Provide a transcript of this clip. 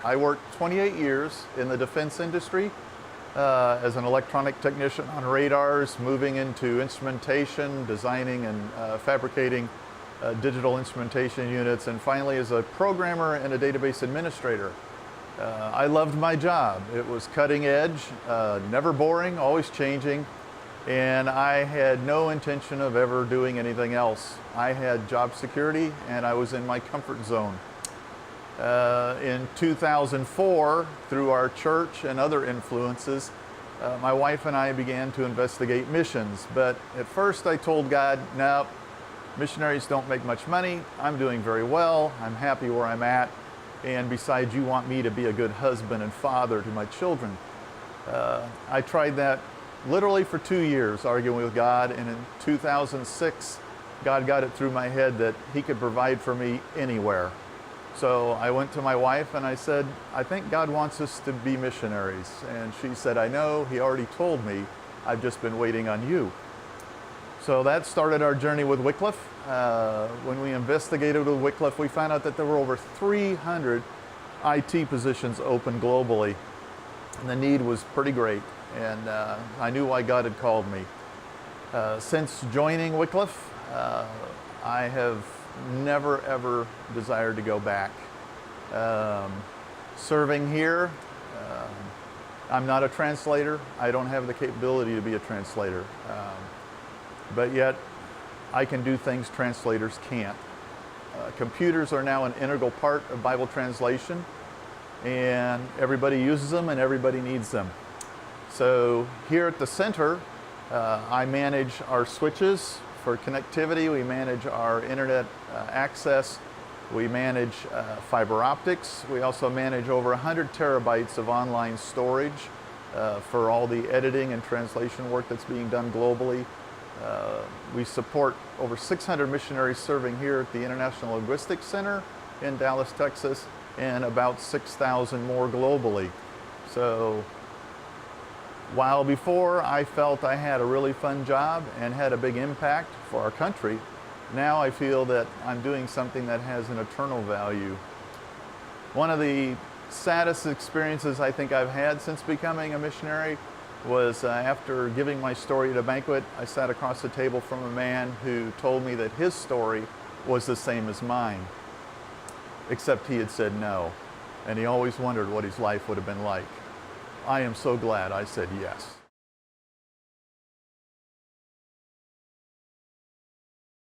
I worked 28 years in the defense industry as an electronic technician on radars, moving into instrumentation, designing and fabricating digital instrumentation units, and finally as a programmer and a database administrator. I loved my job. It was cutting edge, never boring, always changing, and I had no intention of ever doing anything else. I had job security and I was in my comfort zone. In 2004, through our church and other influences, my wife and I began to investigate missions. But at first I told God, no, missionaries don't make much money. I'm doing very well. I'm happy where I'm at. And besides, you want me to be a good husband and father to my children. I tried that literally for 2 years, arguing with God. And in 2006, God got it through my head that He could provide for me anywhere. So I went to my wife and I said, I think God wants us to be missionaries. And she said, I know, He already told me. I've just been waiting on you. So that started our journey with Wycliffe. When we investigated with Wycliffe, we found out that there were over 300 IT positions open globally. And the need was pretty great. And I knew why God had called me. Since joining Wycliffe, I have never ever desired to go back. Serving here, I'm not a translator. I don't have the capability to be a translator. But yet, I can do things translators can't. Computers are now an integral part of Bible translation, and everybody uses them and everybody needs them. So here at the center, I manage our switches for connectivity. We manage our internet access. We manage fiber optics. We also manage over 100 terabytes of online storage for all the editing and translation work that's being done globally. We support over 600 missionaries serving here at the International Linguistics Center in Dallas, Texas, and about 6,000 more globally. So while before I felt I had a really fun job and had a big impact for our country, now I feel that I'm doing something that has an eternal value. One of the saddest experiences I think I've had since becoming a missionary was after giving my story at a banquet. I sat across the table from a man who told me that his story was the same as mine, except he had said no, and he always wondered what his life would have been like. I am so glad I said yes.